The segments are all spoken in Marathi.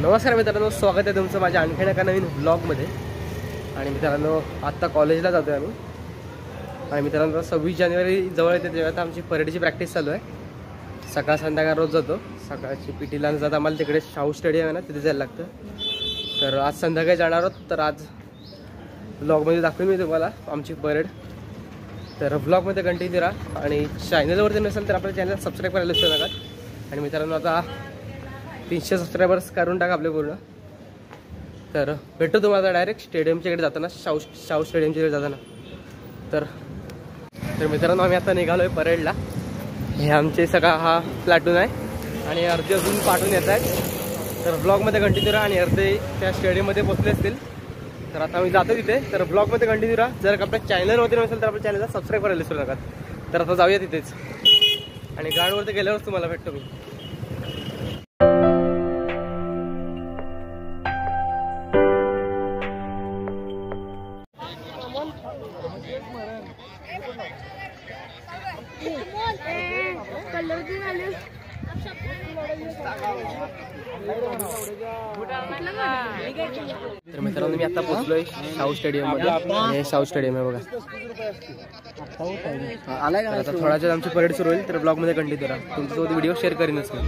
नमस्कार मित्रांनो, स्वागत आहे तुमचं माझ्या आणखीन एका नवीन ब्लॉगमध्ये। आणि मित्रांनो, आत्ता कॉलेजला जातो आहे आम्ही। आणि मित्रांनो, 26 जानेवारी जवळ येते तेव्हा आता आमची परेडची प्रॅक्टिस चालू आहे। सकाळ संध्याकाळ रोज जातो। सकाळची पीटीला जात आम्हाला तिकडे शाहू स्टेडियम आहे ना, तिथे जायला लागतं। तर आज संध्याकाळी जाणार आहोत। तर आज ब्लॉगमध्ये दाखवेन मी तुम्हाला आमची परेड। तर ब्लॉगमध्ये कंटिन्यू राहा आणि चॅनलवरती नसेल तर आपल्या चॅनल सबस्क्राईब करायला विसरू नका। आणि मित्रांनो, आता 300 सबस्क्रायबर्स करून टाका आपले पूर्ण। तर भेटतो तुम्हाला डायरेक्ट स्टेडियमच्या इकडे जाताना, शाहू स्टेडियमच्या इकडे जाताना। तर मित्रांनो, आम्ही आता निघालो आहे परेडला। हे आमचे सगळा हा प्लॅटून आहे आणि अर्धे अजून पाठवून येत आहेत। तर ब्लॉगमध्ये कंटिन्यू राहा आणि अर्धे त्या स्टेडियममध्ये पोचले असतील। तर आता आम्ही जातो तिथे। तर ब्लॉगमध्ये कंटिन्यू राहा। जर आपल्या चॅनलवरती नसेल तर आपल्या चॅनलला सबस्क्राईब करायला विसरू नका। तर आता जाऊया तिथेच आणि ग्राउंडवरती गेल्यावरच तुम्हाला भेटतो मी। तर मित्रांनो, मी आता पोहोचलोय शाहू स्टेडियम मध्ये। हे शाहू स्टेडियम आहे बघा। आता थोड्या वेळात आमची परेड सुरू होईल। तर ब्लॉग मध्ये कंटिन्यू राहा। तुमच्यासोबत व्हिडिओ शेअर करीनच मी।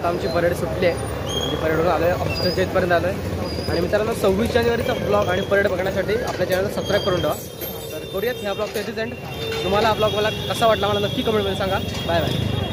आता आमची परेड सुटली आहे. म्हणजे परेडवर आलो आहे, ऑफिसच्या इथपर्यंत आलो आहे. आणि मित्रांनो 26 जानेवारीचा ब्लॉग आणि परेड बघण्यासाठी आपल्या चॅनलला सबस्क्राईब करून ठेवा. तर करूयात ह्या ब्लॉगचा इथेच एंड. तुम्हाला हा ब्लॉग मला कसा वाटला मला नक्की कमेंटमध्ये सांगा. Bye bye.